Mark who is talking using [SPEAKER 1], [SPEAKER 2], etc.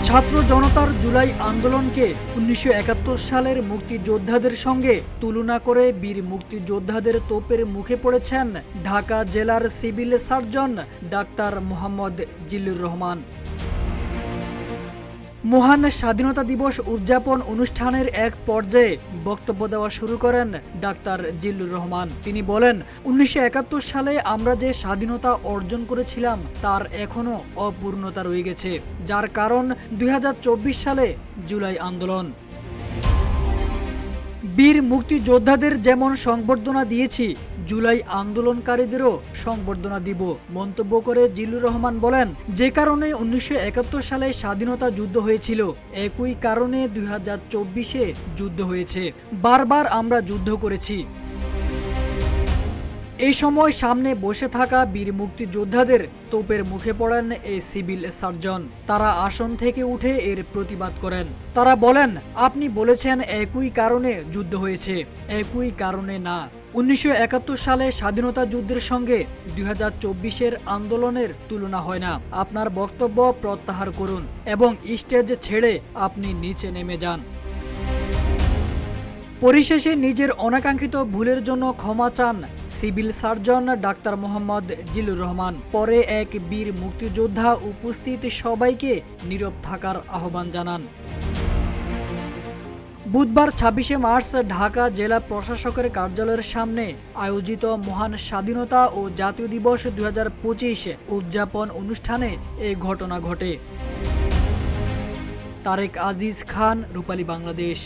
[SPEAKER 1] ছাত্র জনতার জুলাই আন্দোলনকে ১৯৭১ সালের মুক্তিযোদ্ধাদের সঙ্গে তুলনা করে বীর মুক্তিযোদ্ধাদের তোপের মুখে পড়েছেন ঢাকা জেলার civil surgeon doctor Mohammad Zillur Rahman. মহান স্বাধীনতা দিবস উদযাপন অনুষ্ঠানের এক পর্যায়ে বক্তব্য দেওয়া শুরু করেন ডাক্তার জিল্লুর রহমান। তিনি বলেন, ১৯৭১ সালে আমরা যে স্বাধীনতা অর্জন করেছিলাম তার এখনো অপূর্ণতা রয়ে গেছে, যার কারণ ২০২৪ সালে জুলাই আন্দোলন। বীর মুক্তিযোদ্ধাদের যেমন সংবর্ধনা দিয়েছি, জুলাই আন্দোলনকারীদেরও সংবর্ধনা দিব মন্তব্য করে জিল্লুর রহমান বলেন, যে কারণে ১৯৭১ সালে স্বাধীনতা যুদ্ধ হয়েছিল, একই কারণে ২০২৪-এ যুদ্ধ হয়েছে। বারবার আমরা যুদ্ধ করেছি। এই সময় সামনে বসে থাকা বীর মুক্তিযোদ্ধাদের তোপের মুখে পড়েন এই সিভিল সার্জন। তারা আসন থেকে উঠে এর প্রতিবাদ করেন। তারা বলেন, আপনি বলেছেন একই কারণে যুদ্ধ হয়েছে, একই কারণে না। ১৯৭১ সালে স্বাধীনতা যুদ্ধের সঙ্গে ২০২৪-এর আন্দোলনের তুলনা হয় না। আপনার বক্তব্য প্রত্যাহার করুন এবং স্টেজ ছেড়ে আপনি নিচে নেমে যান। পরিশেষে নিজের অনাকাঙ্ক্ষিত ভুলের জন্য ক্ষমা চান civil surgeon doctor Mohammad Zillur Rahman. পরে এক বীর মুক্তিযোদ্ধা উপস্থিত সবাইকে নীরব থাকার আহ্বান জানান। বুধবার ২৬শে মার্চ ঢাকা জেলা প্রশাসকের কার্যালয়ের সামনে আয়োজিত মহান স্বাধীনতা ও জাতীয় দিবস ২০২৫ উদযাপন অনুষ্ঠানে এই ঘটনা ঘটে। তারেক আজিজ খান, রূপালী বাংলাদেশ।